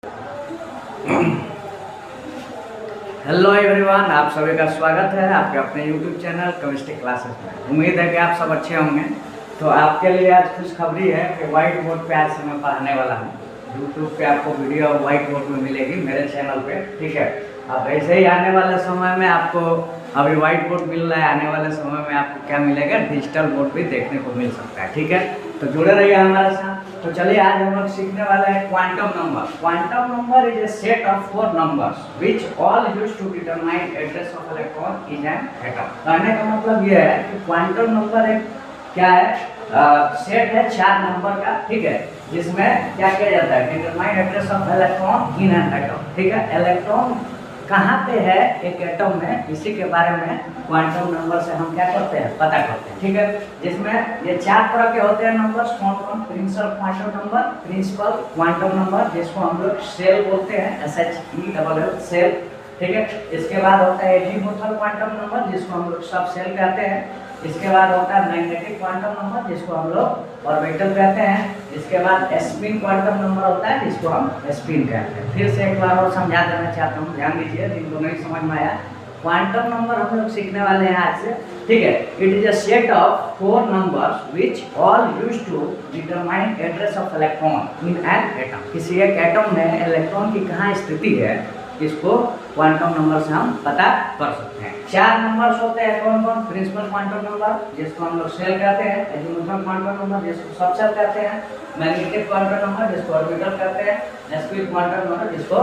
Hello everyone, आप सभी का स्वागत है आपके अपने यूट्यूब चैनल केमिस्ट्री क्लासेस में। उम्मीद है कि आप सब अच्छे होंगे। तो आपके लिए आज खुशखबरी है कि व्हाइट बोर्ड पे आज से मैं पढ़ाने वाला हूँ। यूट्यूब पे आपको वीडियो व्हाइट बोर्ड में मिलेगी मेरे चैनल पे, ठीक है। अब ऐसे ही आने वाले समय में आपको अभी व्हाइट बोर्ड मिल रहा है, आने वाले समय में आपको क्या मिलेगा, डिजिटल बोर्ड भी देखने को मिल सकता है, ठीक है। तो जुड़े रहिए हमारे साथ। तो चलिए आज हम लोग सीखने वाले हैं quantum number. Quantum number is a set of 4 numbers which all used to determine address of electron in an atom. कहने का मतलब ये है कि क्वांटम नंबर एक क्या है, सेट है 4 नंबर का, ठीक है, जिसमें क्या किया जाता है, determine address of electron in an atom, ठीक है। इलेक्ट्रॉन कहाँ पे है एक एटम में, इसी के बारे में क्वांटम नंबर से हम क्या करते हैं, पता करते हैं, ठीक है। जिसमें ये 4 तरह के होते हैं नंबर्स। कौन कौन? Principal quantum number, principal quantum number जिसको हम लोग सेल बोलते हैं, SHELL सेल, ठीक है। इसके बाद होता है एजीमुथल क्वांटम नंबर जिसको हम लोग सब सेल कहते हैं। इसके बाद होता है मैग्नेटिक क्वांटम नंबर जिसको हम लोग ऑर्बिटल कहते हैं। इसके बाद स्पिन क्वांटम नंबर होता है जिसको हम स्पिन कहते हैं। फिर से एक बार और समझा देना चाहता हूँ, ध्यान दीजिए जिनको नहीं समझ में आया। क्वांटम नंबर हम लोग सीखने वाले हैं आज से, ठीक है। It is a set of 4 numbers which all used to determine address of electron in an atom. किसी एक एटम में इलेक्ट्रॉन की कहाँ स्थिति है, इसको क्वांटम नंबर से हम पता कर सकते हैं। 4 नंबर्स होते हैं। कौन कौन? प्रिंसिपल क्वांटम नंबर जिसको हम लोग सेल कहते हैं, एजीमुथल क्वांटम नंबर जिसको सब सेल कहते हैं, मैग्नेटिक क्वांटम नंबर जिसको ऑर्बिटल कहते हैं, स्पिन क्वांटम नंबर जिसको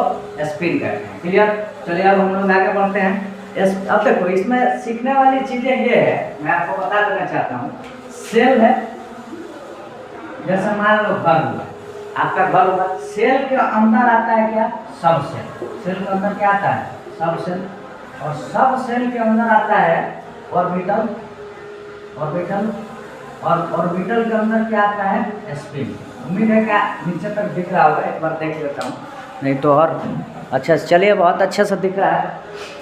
स्पिन कहते हैं। क्लियर? चलिए अब हम लोग आगे बढ़ते हैं। अब देखो इसमें सीखने वाली चीजें ये है, मैं आपको बता देना चाहता हूँ। सेल है, जैसे मान लो घर हुआ, आपका घर हुआ, सेल के अंदर आता है क्या, सब सेल। सेल के अंदर क्या आता है, सब सेल। और सब सेल के अंदर आता है ऑर्बिटल, ऑर्बिटल, और ऑर्बिटल के अंदर क्या आता है, स्पिन। उम्मीद है क्या नीचे तक दिख रहा होगा, एक बार देख लेता हूँ, नहीं तो और अच्छा। चलिए बहुत अच्छा से दिख रहा है,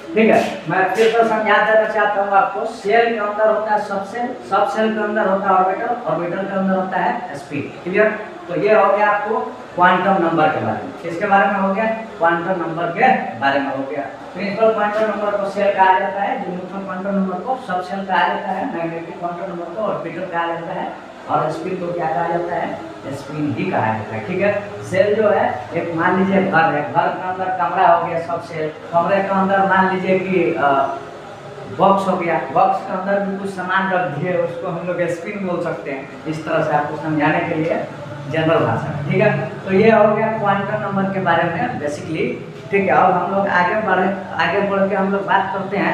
ठीक है। मैं फिर से समझा देना चाहता हूँ आपको। सेल के अंदर होता है सब सेल, सब सेल के अंदर होता है ऑर्बिटल, ऑर्बिटल के अंदर होता है स्पिन। क्लियर? तो ये हो गया आपको क्वांटम नंबर के बारे में। किसके बारे में हो गया? क्वांटम नंबर के बारे में हो गया। प्रिंसिपल क्वांटम नंबर को सेल कहा जाता है, एजीमुथल क्वांटम नंबर को सब सेल कहा जाता है, मैग्नेटिक क्वांटम नंबर को ऑर्बिटल कहा जाता है, और स्पिन को क्या कहा जाता है, स्पिन ही कहा जाता है, ठीक है। सेल जो है, एक मान लीजिए घर है, घर के अंदर कमरा हो गया सब सेल, कमरे के अंदर मान लीजिए कि बॉक्स हो गया, बॉक्स के अंदर भी कुछ सामान रख दिए, उसको हम लोग स्पिन बोल सकते हैं। इस तरह से आपको समझाने के लिए जनरल भाषा, ठीक है। तो ये हो गया क्वांटम नंबर के बारे में बेसिकली, ठीक है। अब हम लोग आगे बढ़ के हम लोग बात करते हैं,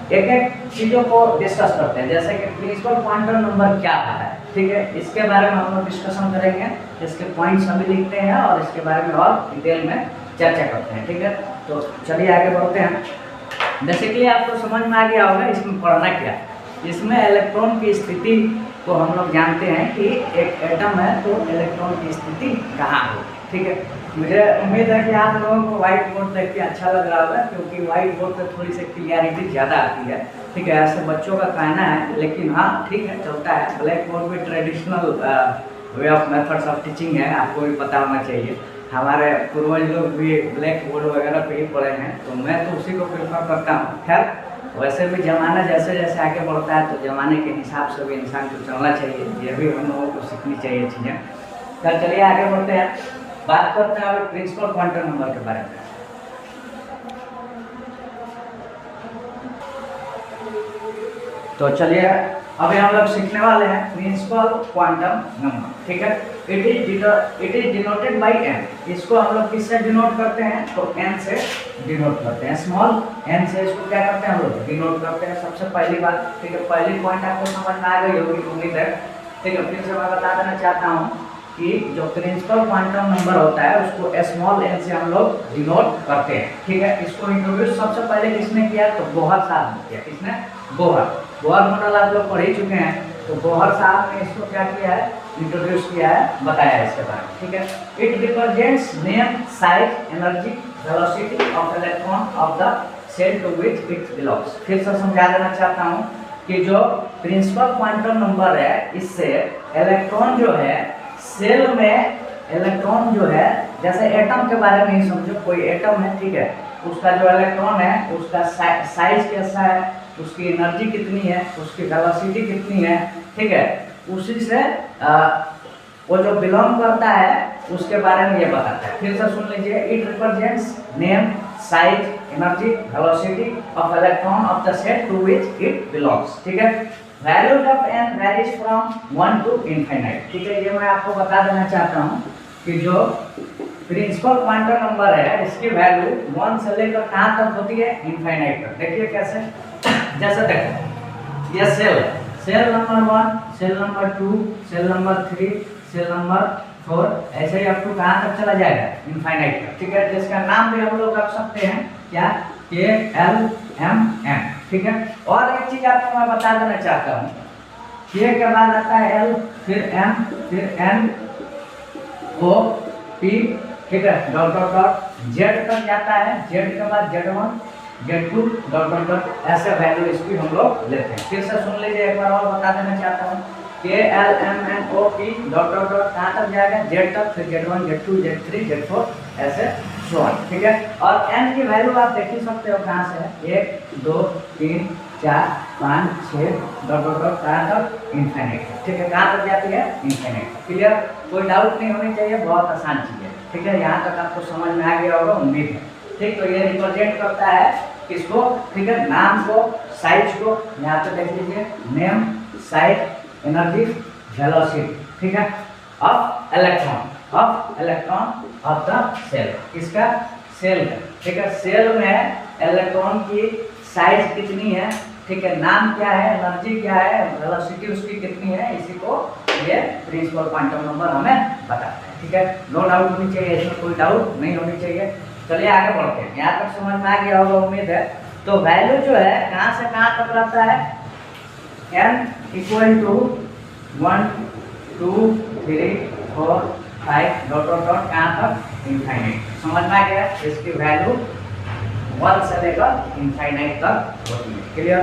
एक एक चीज़ों को डिस्कस करते हैं। जैसे कि प्रिंसिपल क्वांटम नंबर क्या होता है, ठीक है, इसके बारे में हम लोग डिस्कशन करेंगे। इसके पॉइंट्स अभी लिखते हैं और इसके बारे में और डिटेल में चर्चा करते हैं, ठीक है। तो चलिए आगे बढ़ते हैं। बेसिकली आपको समझ में आ गया होगा इसमें पढ़ना क्या है। इसमें इलेक्ट्रॉन की स्थिति को हम लोग जानते हैं कि एक एटम है तो इलेक्ट्रॉन की स्थिति कहाँ हो, ठीक है। मुझे उम्मीद है कि आप लोगों को व्हाइट बोर्ड देख के अच्छा लग रहा होगा, क्योंकि व्हाइट बोर्ड पर थोड़ी सी क्लियरिटी ज़्यादा आती है, ठीक है। ऐसे बच्चों का कहना है, लेकिन हाँ ठीक है, चलता है। ब्लैक बोर्ड भी traditional way of methods of teaching है, आपको भी पता होना चाहिए। हमारे पूर्वज लोग भी ब्लैक बोर्ड वगैरह पे ही पढ़े हैं, तो मैं तो उसी को प्रेफर करता हूँ। खैर वैसे भी ज़माना जैसे जैसे आगे बढ़ता है तो ज़माने के हिसाब से भी इंसान को चलना चाहिए, ये भी हम लोगों को सीखनी चाहिए चीज़ें। तो चलिए आगे बढ़ते हैं, बात करते हैं अभी प्रिंसिपल क्वांटम नंबर के बारे में। तो चलिए अभी हम लोग सीखने वाले हैं प्रिंसिपल क्वांटम नंबर, ठीक है। It is denoted by N. इसको हम लोग किससे डिनोट करते हैं, तो एन से डिनोट करते हैं। स्मॉल एन से इसको क्या करते हैं, हम लोग डिनोट करते हैं। सबसे पहली बात, ठीक है, पहली पॉइंट आपको समझ में आ गई होगी उम्मीद है, ठीक है। फिर से मैं बता देना चाहता हूँ कि जो प्रिंसिपल क्वांटम नंबर होता है उसको स्मॉल एन से हम लोग डिनोट करते हैं, ठीक है। इसको इंट्रोड्यूस सबसे पहले किसने किया, तो बोहर साहब ने किया। किसने? बोहर मॉडल आप लोग पढ़ ही चुके हैं। तो बोहर साहब ने इसको क्या किया है, इंट्रोड्यूस किया है, बताया है इसके बारे में, ठीक है। It represents name, size, energy, velocity of electron of the shell to which it belongs. फिर से समझा देना चाहता हूँ कि जो प्रिंसिपल क्वांटम नंबर है, इससे इलेक्ट्रॉन जो है सेल में, इलेक्ट्रॉन जो है जैसे एटम के बारे में ही समझो, कोई एटम है, ठीक है, उसका जो इलेक्ट्रॉन है उसका साइज कैसा है, उसकी एनर्जी कितनी है, उसकी वेलोसिटी कितनी है, ठीक है, उसी से वो जो बिलोंग करता है उसके बारे में ये बताता है। फिर से सुन लीजिए, it represents name, size, energy, velocity of electron of the set to which it belongs, ठीक है। Value of n varies from 1 to infinite, ठीक है। ये मैं आपको बता देना चाहता हूँ कि जो प्रिंसिपल क्वांटम नंबर है इसकी वैल्यू 1 से लेकर कहाँ तक होती है, इनफाइनाइट तक। देखिए कैसे, जैसे देखो ये सेल है, shell number 1, shell number 2, shell number 3, shell number 4, ऐसे ही अप टू कहाँ तक चला जाएगा, इनफाइनाइट तक, ठीक है। जिसका नाम भी हम लोग रख सकते हैं क्या, के एल एम एन, ठीक है। और एक चीज आपको मैं बता देना चाहता हूँ, के के बाद आता है एल, फिर एम, फिर एन, ओ, पी, ठीक है, डॉट डॉट डॉट, जेड तक जाता है, जेड के बाद Z1, Z2, dot dot dot, ऐसे वैल्यू इसकी हम लोग लेते हैं। फिर से सुन लीजिए, एक बार और बता देना चाहता हूँ, K L M N O P, dot dot dot, कहाँ तक जाएगा, जेड तक, फिर Z1, Z2, Z3, Z4, ऐसे सो ऑन, ठीक है। और एन की वैल्यू आप देख ही सकते हो कहाँ से है, 1 2 3 4 5 6, डॉट डॉट डॉट, कहाँ तक, इनफाइनाइट, ठीक है। कहाँ तक जाती है, इनफाइनाइट। क्लियर, कोई डाउट नहीं होनी चाहिए, बहुत आसान चीज़ है, ठीक है। यहाँ तक आपको समझ में आ गया होगा, उम्मीद है, ठीक। तो ये रिप्रेजेंट करता है किसको, ठीक है, नाम को, साइज को, यहाँ पे देख लीजिए, नेम, साइज, एनर्जी, वेलोसिटी, ठीक है, of electron of the shell, किसका, सेल का, ठीक है। सेल में इलेक्ट्रॉन की साइज कितनी है, ठीक है, नाम क्या है, एनर्जी क्या है, वेलोसिटी उसकी कितनी है, इसी को ये प्रिंसिपल क्वांटम नंबर हमें बताता है, ठीक है। नो डाउट होनी चाहिए, इसमें कोई डाउट नहीं होनी चाहिए। चलिए आगे बढ़ते हैं, यहाँ तक समझ में आ गया होगा, उम्मीद है। तो वैल्यू जो है कहाँ से कहाँ तक रहता है, n equal to 1 2 3 4 5 dot dot dot, कहाँ तक, इनफाइनाइट। समझ में आ गया, इसकी वैल्यू 1 से लेकर इनफाइनाइट तक होती है। क्लियर,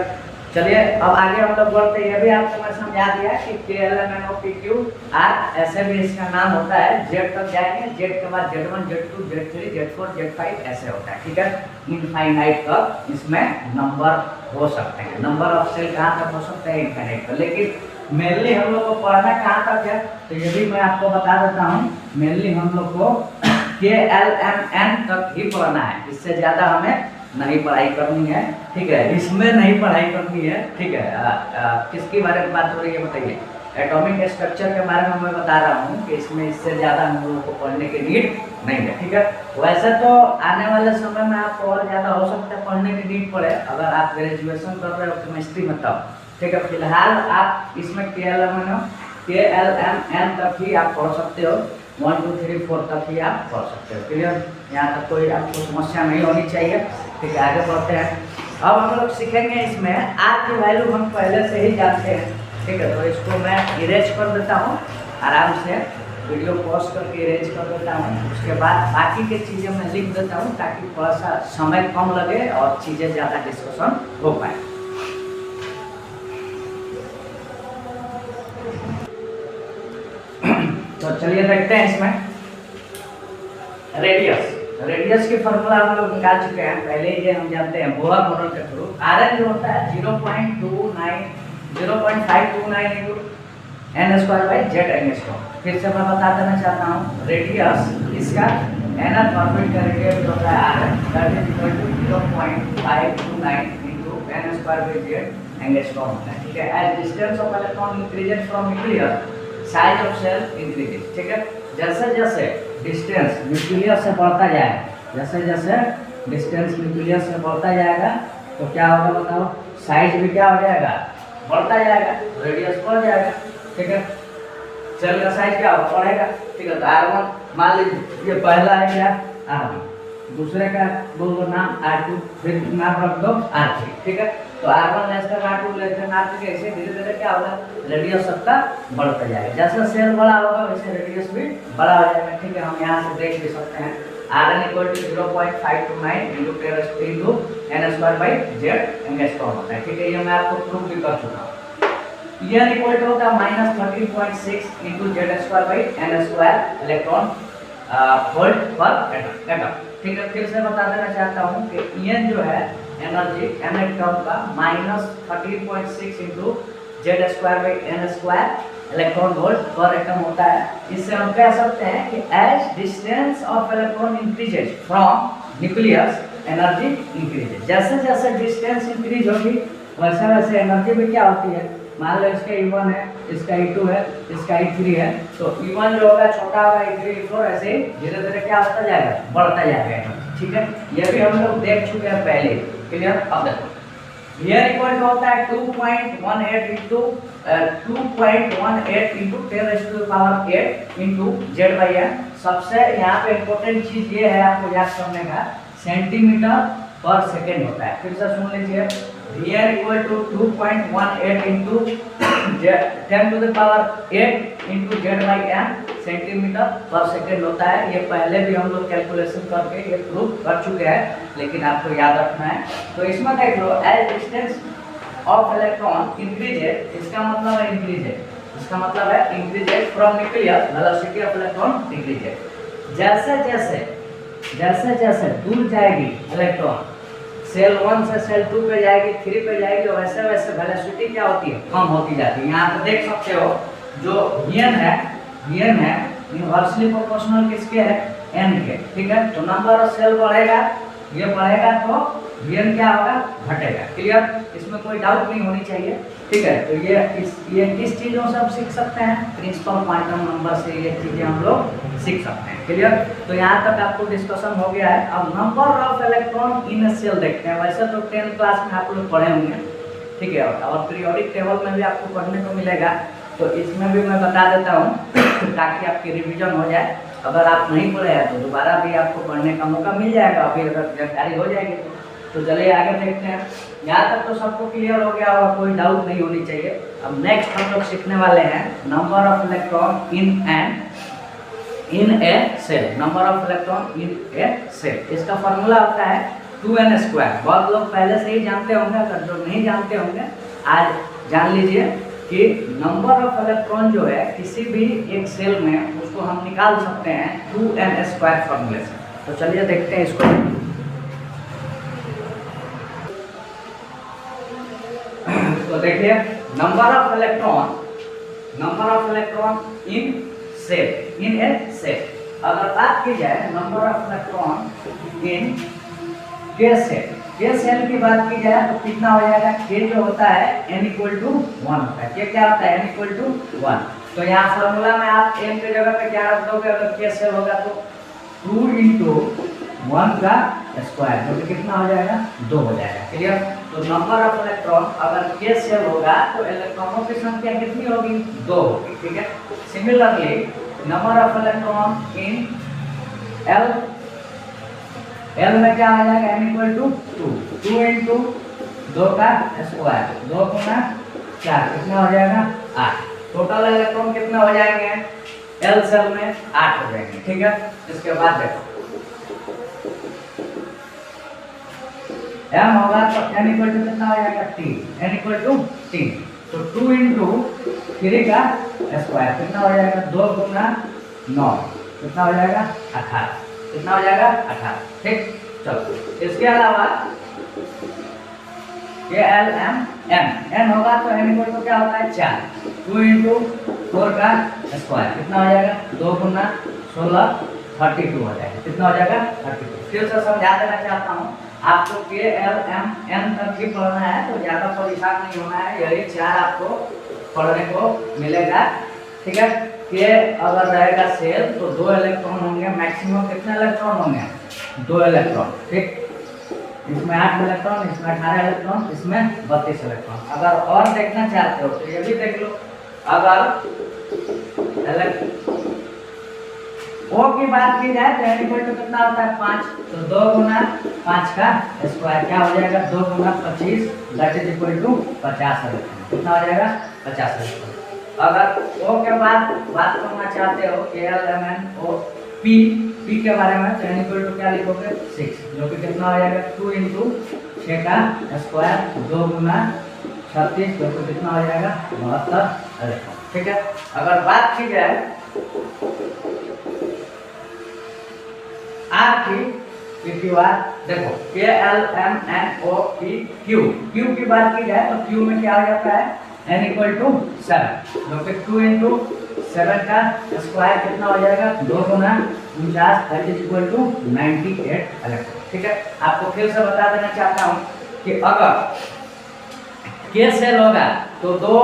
चलिए अब आगे हम लोग बढ़ते हैं। ये भी आपको मैं समझा दिया कि K L M N O P Q R, ऐसे भी इसका नाम होता है। जेड तक जाएंगे, जेड के बाद Z1, Z2, Z3, Z4, Z5, ऐसे होता है, ठीक है। इनफाइनाइट तक इसमें नंबर हो सकते हैं, नंबर ऑफ सेल कहाँ तक हो सकते हैं, इनफाइनाइट तक। लेकिन मेनली हम लोग को पढ़ना कहाँ तक है, तो ये भी मैं आपको बता देता हूँ। मेनली हम लोग को के एल एम एन तक ही पढ़ना है, इससे ज़्यादा हमें नहीं पढ़ाई करनी है, ठीक है। इसमें नहीं पढ़ाई करनी है, ठीक है। किसके बारे में बात हो रही है बताइए, एटॉमिक स्ट्रक्चर के बारे में मैं बता रहा हूँ कि इसमें इससे ज़्यादा हम लोगों को पढ़ने की नीड नहीं है, ठीक है। वैसे तो आने वाले समय में आपको और ज़्यादा हो सकता है पढ़ने की नीड पड़े, अगर आप ग्रेजुएशन कर रहे हो केमिस्ट्री में तब, ठीक है। फिलहाल आप इसमें के एल एम एन तक ही आप पढ़ सकते हो, 1 2 3 4 तक ही आप पढ़ सकते हो। क्लियर, यहाँ तक कोई आपको समस्या नहीं होनी चाहिए, ठीक है। आगे बढ़ते हैं, अब हम लोग सीखेंगे इसमें आर की वैल्यू हम पहले से ही जानते हैं, ठीक है। तो इसको मैं इरेज कर देता हूँ, आराम से वीडियो पॉज करके इरेज कर देता हूँ। उसके बाद बाकी की चीज़ें मैं लिख देता हूँ ताकि थोड़ा सा समय कम लगे और चीज़ें ज़्यादा डिस्कशन हो पाए। तो चलिए देखते हैं इसमें रेडियस की फॉर्मूला हम लोग निकाल चुके हैं पहले ही, ये हम जानते हैं बोहर मॉडल के थ्रू। आरएन जो होता है 0.529 into n square by Z angstrom. फिर से मैं बता देना चाहता हूँ, रेडियस इसका nth ऑर्बिट का रेडियस होता है R N, that is equal to 0.529 into n square by Z angstrom होता है, ठीक है। As distance of electron increases from nucleus, size of shell increases, ठीक है। जैसे जैसे डिस्टेंस न्यूक्लियस से बढ़ता जाएगा, जैसे जैसे डिस्टेंस न्यूक्लियस से बढ़ता जाएगा तो क्या होगा बताओ, साइज भी क्या हो जाएगा, बढ़ता जाएगा, रेडियस बढ़ जाएगा, ठीक है। सेल का साइज क्या होगा, बढ़ेगा, ठीक है। तो R1 मान लीजिए ये पहला है क्या, R1, दूसरे का बोल दो नाम R2, फिर नाम रख दो R3, ठीक है। तो R1 less than R2 less than R3, ऐसे धीरे धीरे क्या होगा, रेडियस सबका बढ़ता जाएगा। जैसे सेल बड़ा होगा वैसे रेडियस भी बड़ा हो जाएगा, ठीक है। हम यहाँ से देख भी सकते हैं Rn equal to 0.529 into 10 into n square by Z angstrom होता है, ठीक है। ये मैं आपको प्रूव भी कर चुका हूँ। n इक्वल टू होता है -13.6 into Z square by n square electron volt per atom. ठीक है, फिर से बता देना चाहता हूँ कि एन जो है एनर्जी एन इलेक्ट्रॉन का -13.6 into Z square by N square electron volt per atom होता है। इससे हम कह सकते हैं कि as distance of electron increases from nucleus energy increases. जैसे जैसे डिस्टेंस इंक्रीज होगी वैसे वैसे एनर्जी भी क्या होती है। मान लो इसका E1 है, इसका E2 है, इसका E3 है, तो E1 जो होगा छोटा होगा, E3 E4 ऐसे ही धीरे धीरे क्या होता जाएगा, बढ़ता जाएगा। ठीक है, ये भी हम लोग देख चुके हैं पहले। क्लियर। अब देखो हियर इक्वल टू होता है 2.18 into 2.18 into 10⁸ into Z by N. सबसे यहाँ पे इम्पोर्टेंट चीज ये है आपको याद करने का, सेंटीमीटर पर सेकेंड होता है। फिर से सुन लीजिए, here equal to 2.18 into 10⁸ into z by n centimetre पर सेकेंड होता है। ये पहले भी हम लोग कैलकुलेशन करके ये प्रूव कर चुके हैं, लेकिन आपको याद रखना है। तो इसमें देख लो, as distance of electron increases, इसका मतलब है इंक्रीजेज, इसका मतलब है increases from nucleus velocity of electron increases. जैसे जैसे दूर जाएगी इलेक्ट्रॉन, सेल 1 से सेल 2 पे जाएगी, 3 पे जाएगी, और वैसे वैसे वेलोसिटी क्या होती है, कम होती जाती है। यहाँ पे देख सकते हो जो वीएन है इनवर्सली प्रोपोर्शनल किसके है, एन के। ठीक है, तो नंबर ऑफ सेल बढ़ेगा, ये बढ़ेगा तो वीएन क्या होगा, घटेगा। क्लियर, इसमें कोई डाउट नहीं होनी चाहिए। ठीक है, तो ये किस चीज़ों से हम सीख सकते हैं, प्रिंसिपल क्वांटम नंबर से ये चीज़ें हम लोग सीख सकते हैं। क्लियर, तो यहाँ तक आपको डिस्कशन हो गया है। अब number of electron in a shell देखते हैं। वैसे तो 10th क्लास में आप लोग पढ़े होंगे, ठीक है, और पीरियोडिक टेबल में भी आपको पढ़ने को मिलेगा, तो इसमें भी मैं बता देता हूँ ताकि आपकी रिवीजन हो जाए। अगर आप नहीं पढ़े हैं तो दोबारा भी आपको पढ़ने का मौका मिल जाएगा, अभी अगर जानकारी हो जाएगी तो चलिए आगे देखते हैं। यहाँ तक तो सबको क्लियर हो गया होगा, कोई डाउट नहीं होनी चाहिए। अब नेक्स्ट हम लोग सीखने वाले हैं number of electron in a shell. Number of electron in a shell, इसका फॉर्मूला होता है 2n²। बहुत लोग पहले से ही जानते होंगे, अगर जो नहीं जानते होंगे आज जान लीजिए कि नंबर ऑफ इलेक्ट्रॉन जो है किसी भी एक सेल में, उसको हम निकाल सकते हैं 2n² फॉर्मूले से। तो चलिए देखते हैं इसको। तो देखिए, number of electron in a shell. अगर बात की जाए नंबर ऑफ इलेक्ट्रॉन इन के सेल की बात की जाए तो कितना हो जाएगा, के जो होता है n=1 होता है। के क्या होता है, n=1। तो यहाँ फॉर्मूला में आप n की जगह पे क्या रख दोगे, अगर के सेल होगा तो 2 × 1 का स्क्वायर, जो कि कितना हो जाएगा, 2 हो जाएगा। क्लियर, तो नंबर ऑफ इलेक्ट्रॉन अगर के सेल होगा तो इलेक्ट्रॉनों की संख्या कितनी होगी, 2 होगी। ठीक है, similarly number of electron in L में क्या आ जाएगा, n=2 × 2 का स्क्वायर, 2 × 4 कितना हो जाएगा, 8। टोटल इलेक्ट्रॉन कितना हो जाएंगे, एल सेल में 8 हो जाएंगे। ठीक है, इसके बाद देखो m होगा तो n कितना हो जाएगा, 3, तो 2 × 3 का स्क्वायर कितना हो जाएगा, 2 × 9 कितना हो जाएगा, 18। कितना हो जाएगा, 18। ठीक, चलो इसके अलावा n होगा तो n क्या होता है, 4, 2 × 4 का स्क्वायर कितना हो जाएगा, 2 × 16 32 हो जाएगा। कितना हो जाएगा, 32। फिर से समझा देना चाहता हूँ आपको, के एल एम एन तक भी पढ़ना है तो ज़्यादा परेशान नहीं होना है, यही 4 आपको पढ़ने को मिलेगा। ठीक है, के अगर रहेगा सेल तो 2 इलेक्ट्रॉन होंगे, मैक्सिमम कितने इलेक्ट्रॉन होंगे, 2 इलेक्ट्रॉन। ठीक, इसमें 8 इलेक्ट्रॉन, इसमें 18 इलेक्ट्रॉन, इसमें 32 इलेक्ट्रॉन। अगर और देखना चाहते हो तो ये भी देख लो, अगर O की बात की जाए तो n कितना होता है, 5, तो 2 × 5 का स्क्वायर क्या हो जाएगा, 2 × 25 that is equal to 50 electron. कितना हो जाएगा, 50 इलेक्ट्रॉन। अगर O के बाद बात करना चाहते हो KLMNO P के बारे में तो n क्या लिखोगे, 6, जो कि कितना हो जाएगा, 2 × 6 का स्क्वायर, 2 × 36 जो कि कितना हो जाएगा, 72 इलेक्ट्रॉन। ठीक है, अगर बात की जाए आर की पी क्यू आर, देखो K L M N O P Q, Q की बात की जाए तो क्यू में क्या आ जाता है n इक्वल टू 7, जो कि 2 इंटू 7 का स्क्वायर कितना हो जाएगा 2 गुना 49, that is equal to 98 electron. ठीक है, आपको फिर से बता देना चाहता हूँ कि अगर के सेल होगा तो 2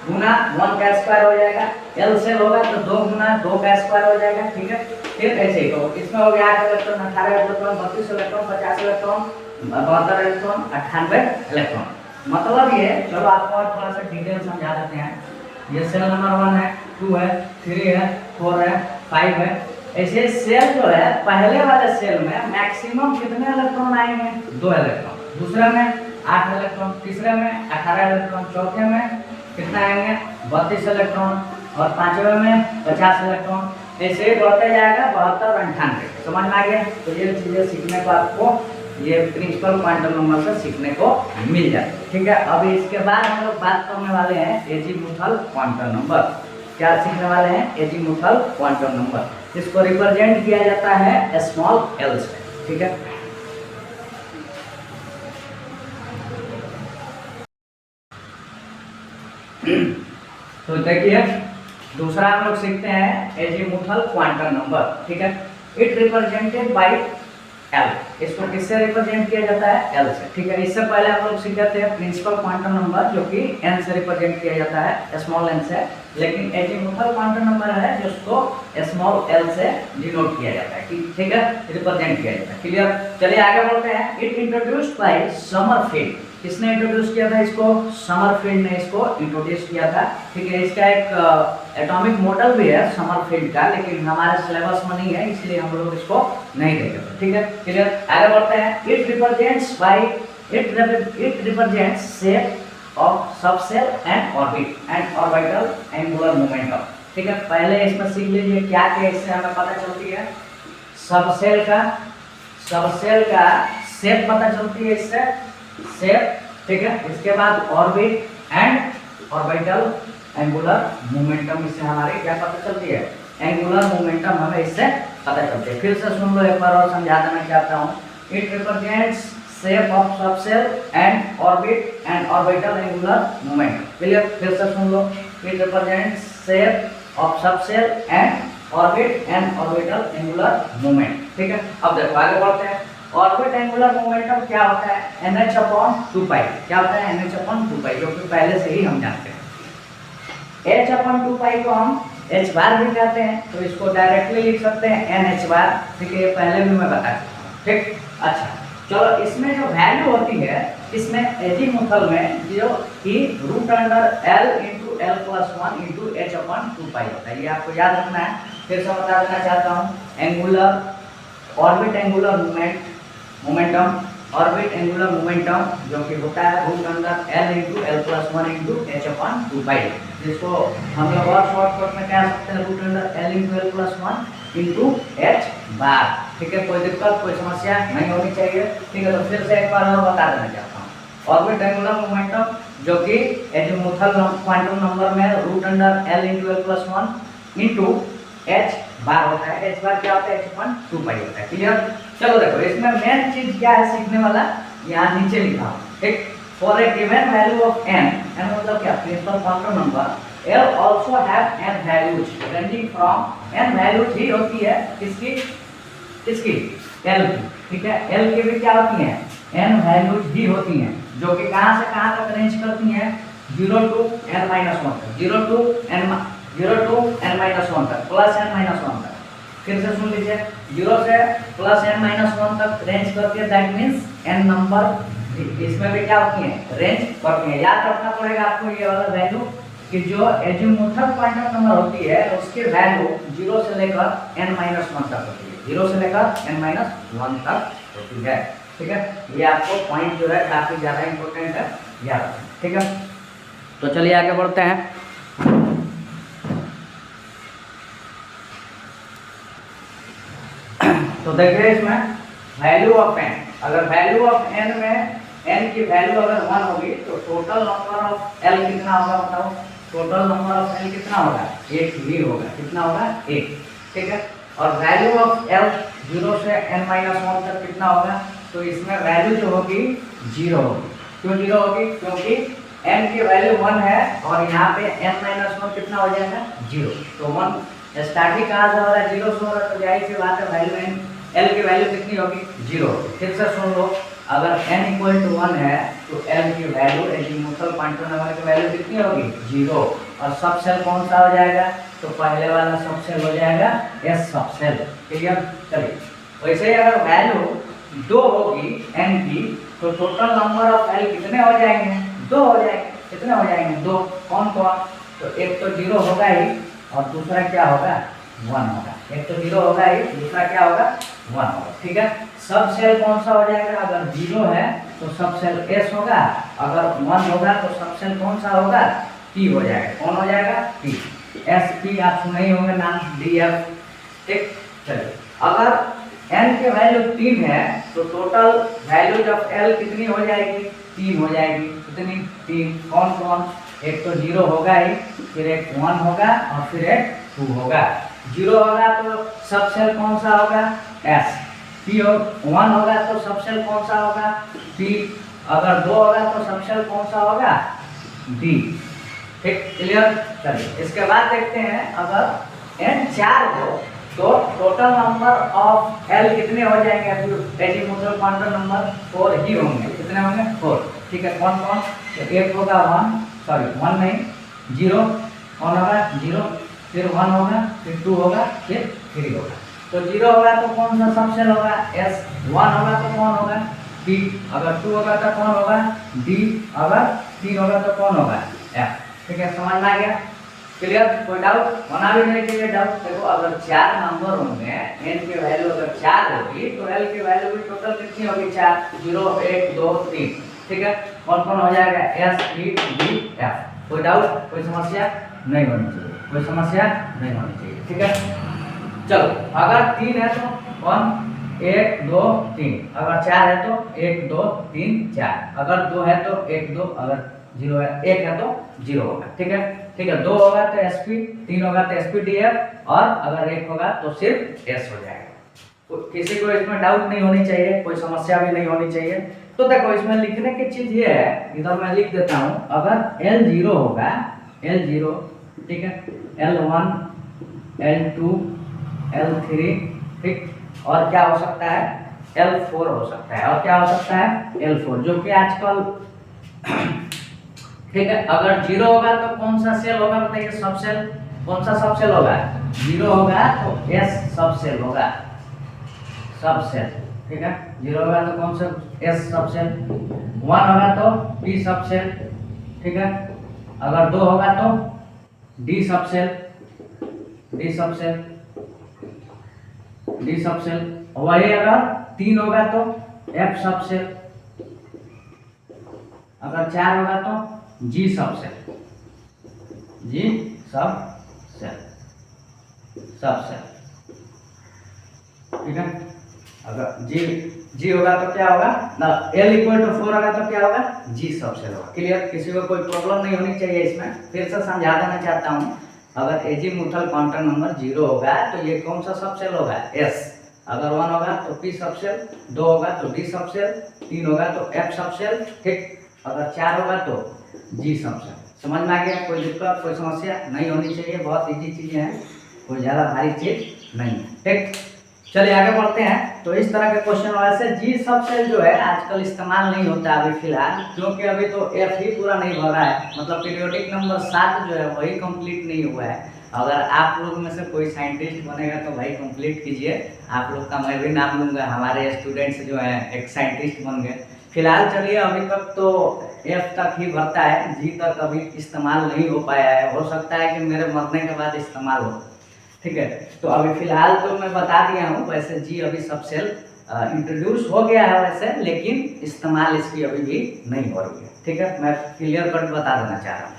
गुना 1 का स्क्वायर हो जाएगा, एल सेल होगा तो 2 गुना 2 का स्क्वायर हो जाएगा। ठीक है, फिर ऐसे ही तो इसमें हो गया 8 electron, 18 electron, 32 electron, 50 electron, 72 electron, 98 electron. मतलब ये, चलो आपको और थोड़ा सा डिटेल समझा देते हैं। ये सेल नंबर 1 है, 2 है, 3 है, 4 है, 5 है। ऐसे सेल जो है पहले वाले सेल में मैक्सिमम कितने इलेक्ट्रॉन आएंगे 2 इलेक्ट्रॉन, दूसरे में 8 इलेक्ट्रॉन, तीसरे में 18 इलेक्ट्रॉन, चौथे में कितना आएंगे 32 इलेक्ट्रॉन और पांचवे में 50 इलेक्ट्रॉन। ऐसे ही बढ़ते जाएगा 72 और 98। समझ में आ गया? तो ये चीजें सीखने को आपको ये प्रिंसिपल क्वांटम नंबर से सीखने को मिल जाए। ठीक है, अब इसके बाद हम लोग बात करने वाले हैं एजीमुथल क्वांटम नंबर। क्या सीखने वाले हैं? Azimuthal quantum number. इसको रिप्रेजेंट किया जाता है स्मॉल एल से। ठीक है, तो देखिए दूसरा हम लोग सीखते हैं एजीमुथल क्वांटम नंबर। ठीक है, इट रिप्रेजेंटेड बाय एल। इसको किससे रिप्रेजेंट किया जाता है? एल से। ठीक है, इससे पहले हम लोग सीखे थे प्रिंसिपल क्वांटम नंबर जो कि एन से रिप्रेजेंट किया जाता है, स्मॉल एन से। लेकिन एजीमुथल क्वांटम नंबर है जिसको स्मॉल एल से डिनोट किया जाता है। ठीक है, रिप्रेजेंट किया जाता है। क्लियर? चलिए आगे बढ़ते हैं। It introduced by Sommerfeld. किसने इंट्रोड्यूस किया था इसको? समरफील्ड ने इसको इंट्रोड्यूस किया था। ठीक है, इसका एक एटॉमिक मॉडल भी है समरफील्ड का, लेकिन हमारे सिलेबस में नहीं है इसलिए हम लोग इसको नहीं देखेंगे। ठीक है, क्लियर? आगे बढ़ते हैं। It represents by it represents shape of subshell and orbit and orbital angular momentum. ठीक है, पहले इसमें सीख लीजिए क्या क्या इससे हमें पता चलती है। सबसेल का शेप पता चलती है इससे, शेप। ठीक है, इसके बाद orbit and orbital angular momentum, इससे हमारी क्या पता चलती है? एंगुलर मोमेंटम हमें इससे पता चलती है। फिर से सुन लो एक बार और समझा देना चाहता हूँ। It represents shape of subshell and orbit and orbital angular momentum. Clear? फिर से सुन लो। It represents shape of subshell and orbit and orbital angular moment. ठीक है, अब देखो आगे बढ़ते हैं। ऑर्बिट एंगुलर मोमेंटम क्या होता है? NH/2π। क्या होता है? NH/2π, जो कि पहले से ही हम जानते हैं। H/2π को हम h बार भी कहते हैं, तो इसको डायरेक्टली लिख सकते हैं NH बार। ठीक है, ये पहले भी मैं बता चुका हूँ। ठीक, अच्छा चलो, इसमें जो वैल्यू होती है इसमें एजीमुथल में जो कि √L into L+1 into H/2π होता है। ये आपको याद रखना है। फिर से बता देना चाहता हूँ। Angular orbit angular momentum, orbit angular momentum जो कि होता है √L into L+1 into H/2π, जिसको हम लोग और शॉर्टकट में कह सकते हैं √L into L+1 into H बार। ठीक है, कोई दिक्कत कोई समस्या नहीं होनी चाहिए। ठीक है, तो फिर से एक बार और बता देना चाहता हूँ। ऑर्बिट एंगुलर मोमेंटम जो कि एजीमुथल क्वांटम नंबर में √L into L+1 into H बार होता है। H बार क्या होता है? H/2π होता है। क्लियर? चलो देखो, इसमें मेन चीज क्या है सीखने वाला, यहाँ नीचे लिखा हूँ। ठीक, for a given value of n मतलब क्या? Principal quantum number L also have n values ranging from n values ही होती है किसकी L की। ठीक है, L की भी क्या होती है? n values ही होती हैं, जो कि कहाँ से कहाँ तक रेंज करती हैं? 0 to n-1 तक, 0 to n-1 तक, प्लस n-1 तक। फिर से सुन लीजिए, 0 से प्लस n-1 तक रेंज करती है। दैट मीन्स n नंबर इसमें भी क्या होती है? रेंज करती है। याद रखना पड़ेगा आपको ये वाला वैल्यू कि जो एजीमुथल क्वांटम नंबर होती है उसकी वैल्यू 0 से लेकर n-1 तक होती है, 0 से लेकर n-1 तक होती है। ठीक है, ये आपको पॉइंट जो है काफी ज्यादा इंपॉर्टेंट है, याद रखें। ठीक है, तो चलिए आगे बढ़ते हैं। तो देखिए इसमें वैल्यू ऑफ n, अगर वैल्यू ऑफ n में n की वैल्यू अगर 1 होगी तो टोटल नंबर ऑफ l कितना होगा? बताओ, टोटल नंबर ऑफ l कितना होगा? 1 ही होगा। कितना होगा? 1। ठीक है, और वैल्यू ऑफ l 0 से n-1 तक कितना होगा, तो इसमें वैल्यू जो होगी 0 होगी। क्यों 0 होगी, क्योंकि n की वैल्यू 1 है और यहाँ पे n-1 कितना हो जाएगा 0। तो 1 स्टार्टिंग कहाँ से हो रहा है 0 से हो रहा है, तो जाहिर सी बात है वैल्यू l की वैल्यू कितनी होगी 0। फिर से सुन लो, अगर n = 1 है तो l की वैल्यू एजीमुथल क्वांटम नंबर की वैल्यू कितनी होगी 0। और सब सेल कौन सा हो जाएगा, तो पहले वाला सब सेल हो जाएगा s सब सेल। क्लियर। चलिए वैसे ही अगर वैल्यू 2 होगी n की, तो टोटल नंबर ऑफ l कितने हो जाएंगे 2 हो जाएंगे। कितने हो जाएंगे 2। कौन कौन, तो एक तो 0 होगा ही और दूसरा क्या होगा 1 होगा। एक तो 0 होगा ही, दूसरा क्या होगा 1 होगा। ठीक है। सब सेल कौन सा हो जाएगा, अगर 0 है तो सब सेल s होगा, अगर 1 होगा तो सब सेल कौन सा होगा p हो जाएगा। कौन हो जाएगा p। s p आप सुने ही होंगे नाम df। ठीक। चलिए अगर n की वैल्यू 3 है तो टोटल वैल्यूज ऑफ l कितनी हो जाएगी 3 हो जाएगी। कितनी 3। कौन कौन, एक तो 0 होगा ही, फिर एक 1 होगा और फिर एक 2 होगा। 0 होगा तो सब सेल कौन सा होगा s। p 1 होगा तो सब सेल कौन सा होगा p। अगर 2 होगा तो सब सेल कौन सा होगा d। ठीक। क्लियर। चलिए इसके बाद देखते हैं, अगर n 4 हो तो टोटल नंबर ऑफ l कितने हो जाएंगे, एजीमुथल क्वांटम नंबर 4 ही होंगे। कितने होंगे 4। ठीक है। कौन कौन, तो एक होगा 1 नहीं 0। कौन होगा 0, फिर 1 होगा, फिर 2 होगा, फिर 3 होगा। तो 0 होगा तो कौन सा सब सेल होगा s। 1 होगा तो कौन होगा p। अगर 2 होगा तो कौन होगा d। अगर 3 होगा तो कौन होगा f। ठीक है। समझ में आ गया। क्लियर। कोई डाउट होना भी नहीं चाहिए डाउट। देखो अगर 4 नंबर होंगे, n की वैल्यू अगर 4 होगी तो l की वैल्यू भी टोटल कितनी होगी 4। 0 1 2 3। ठीक है। कौन कौन हो जाएगा s p d f। कोई डाउट, कोई समस्या नहीं होनी चाहिए, कोई समस्या नहीं होनी चाहिए। ठीक है। चलो अगर 3 है तो 1 1 2 3, अगर 4 है तो 1 2 3 4, अगर 2 है तो 1 2, अगर 0 है 1 है तो 0 होगा। ठीक है। ठीक है। 2 होगा तो sp, 3 होगा तो sp/df और अगर 1 होगा तो सिर्फ s हो जाएगा। किसी को इसमें डाउट नहीं होनी चाहिए, कोई समस्या भी नहीं होनी चाहिए। तो देखो इसमें लिखने की चीज ये है, इधर मैं लिख देता हूँ, अगर L0 होगा L0, ठीक है, L1 L2 L3, ठीक, और क्या हो सकता है L4 हो सकता है, और क्या हो सकता है L4, जो कि आजकल ठीक है। अगर 0 होगा तो कौन सा सेल होगा बताइए, सब सेल। कौन सा सब सेल होगा 0 होगा तो s सब सेल होगा, सब सेल। ठीक है। 0 होगा तो कौन सा s सब सेल। 1 होगा तो p सब सेल। ठीक है। अगर 2 होगा तो d सब सेल, d सब सेल, d सब सेल। वही अगर 3 होगा तो f सब सेल, अगर 4 होगा तो g सब सेल, g सब सेल, सब सेल। ठीक है। अगर g होगा तो क्या होगा ना, l = 4 होगा तो क्या होगा g सब सेल होगा। क्लियर। किसी को कोई प्रॉब्लम नहीं होनी चाहिए इसमें। फिर से समझा देना चाहता हूँ, अगर एजीमुथल क्वांटम नंबर 0 होगा तो ये कौन सा सब सेल होगा s। अगर 1 होगा तो p सब सेल, 2 होगा तो d सब सेल, 3 होगा तो f सब सेल, ठीक, अगर 4 होगा तो g सब सेल। समझ में आ गया। कोई दिक्कत, कोई समस्या नहीं होनी चाहिए, बहुत इजी चीजें हैं, कोई ज़्यादा भारी चीज नहीं है। ठीक। चलिए आगे बढ़ते हैं। तो इस तरह के क्वेश्चन वैसे जी सब सेल जो है आजकल इस्तेमाल नहीं होता अभी फिलहाल, क्योंकि अभी तो एफ ही पूरा नहीं भरा है, मतलब पीरियोडिक नंबर 7 जो है वही कंप्लीट नहीं हुआ है। अगर आप लोग में से कोई साइंटिस्ट बनेगा तो भाई कंप्लीट कीजिए, आप लोग का मैं भी नाम लूँगा, हमारे स्टूडेंट्स जो हैं एक साइंटिस्ट बन गए। फिलहाल चलिए अभी तक तो एफ तक ही भरता है, जी तक अभी इस्तेमाल नहीं हो पाया है, हो सकता है कि मेरे मरने के बाद इस्तेमाल हो। ठीक है। तो अभी फिलहाल तो मैं बता दिया हूँ, वैसे जी अभी सब सेल इंट्रोड्यूस हो गया है वैसे, लेकिन इस्तेमाल इसकी अभी भी नहीं हो रही है। ठीक है। मैं क्लियर कट बता देना चाह रहा हूँ।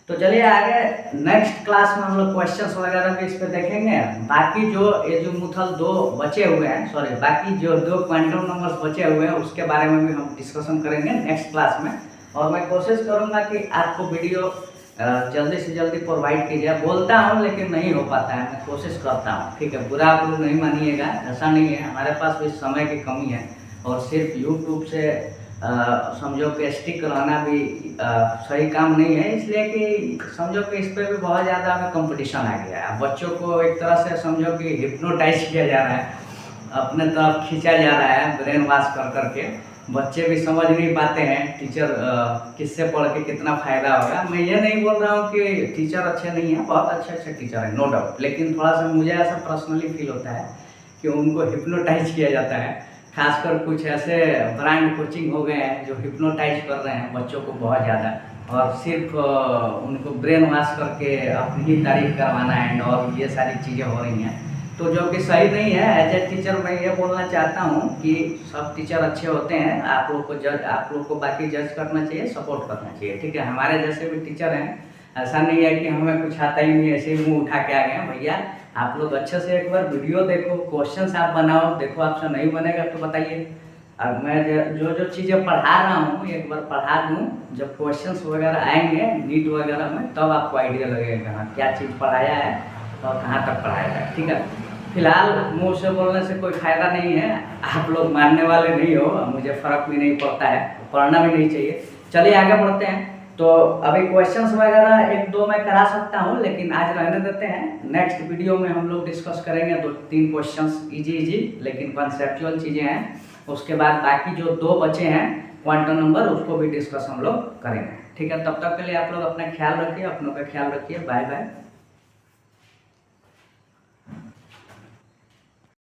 तो चलिए आगे नेक्स्ट क्लास में हम लोग क्वेश्चंस वगैरह भी इस पर देखेंगे। बाकी जो एजीमुथल 2 बचे हुए हैं, सॉरी बाकी जो 2 क्वांटम नंबर्स बचे हुए हैं उसके बारे में भी हम डिस्कशन करेंगे नेक्स्ट क्लास में। और मैं कोशिश करूंगा कि आपको वीडियो जल्दी से जल्दी प्रोवाइड कीजिए। बोलता हूँ लेकिन नहीं हो पाता है, मैं कोशिश करता हूँ, ठीक है। बुरा आप लोग नहीं मानिएगा, ऐसा नहीं है, हमारे पास भी समय की कमी है और सिर्फ यूट्यूब से समझो कि स्टिक रहना भी सही काम नहीं है, इसलिए कि समझो कि इस पर भी बहुत ज़्यादा हमें कंपटीशन आ गया है। बच्चों को एक तरह से समझो कि हिप्नोटाइज किया जा रहा है, अपने तरफ खींचा जा रहा है ब्रेन वॉश कर करके। बच्चे भी समझ नहीं पाते हैं टीचर किससे पढ़ के कितना फ़ायदा होगा। मैं ये नहीं बोल रहा हूँ कि टीचर अच्छे नहीं हैं, बहुत अच्छे अच्छे टीचर हैं, नो डाउट, लेकिन थोड़ा सा मुझे ऐसा पर्सनली फील होता है कि उनको हिप्नोटाइज किया जाता है। खासकर कुछ ऐसे ब्रांड कोचिंग हो गए हैं जो हिप्नोटाइज कर रहे हैं बच्चों को बहुत ज़्यादा, और सिर्फ उनको ब्रेन वॉश करके अपनी ही तारीफ करवाना है और ये सारी चीज़ें हो रही हैं, तो जो कि सही नहीं है। एज ए टीचर मैं ये बोलना चाहता हूँ कि सब टीचर अच्छे होते हैं, आप लोग को बाकी जज करना चाहिए, सपोर्ट करना चाहिए, ठीक है। हमारे जैसे भी टीचर हैं, ऐसा नहीं है कि हमें कुछ आता ही नहीं, ऐसे ही मुँह उठा के आ गए हैं। भैया आप लोग अच्छे से एक बार वीडियो देखो, क्वेश्चंस आप बनाओ, देखो आपसे नहीं बनेगा तो बताइए। अब मैं जो जो चीज़ें पढ़ा रहा हूँ एक बार पढ़ा दूँ, जब क्वेश्चंस वगैरह आएंगे नीट वगैरह में तब आपको आइडिया लगेगा हाँ क्या चीज़ पढ़ाया है और कहाँ तक पढ़ाया है, ठीक है। फिलहाल मुँह से बोलने से कोई फ़ायदा नहीं है, आप लोग मानने वाले नहीं हो, मुझे फ़र्क भी नहीं पड़ता है, पढ़ना भी नहीं चाहिए। चलिए आगे बढ़ते हैं। तो अभी क्वेश्चंस वगैरह एक दो मैं करा सकता हूँ, लेकिन आज रहने देते हैं। नेक्स्ट वीडियो में हम लोग डिस्कस करेंगे 2-3 क्वेश्चंस इजी लेकिन कॉन्सेप्चुअल चीज़ें हैं। उसके बाद बाकी जो 2 बचे हैं क्वांटम नंबर, उसको भी डिस्कस हम लोग करेंगे, ठीक है। तब तक के लिए आप लोग अपना ख्याल रखिए, अपनों का ख्याल रखिए, बाय बाय।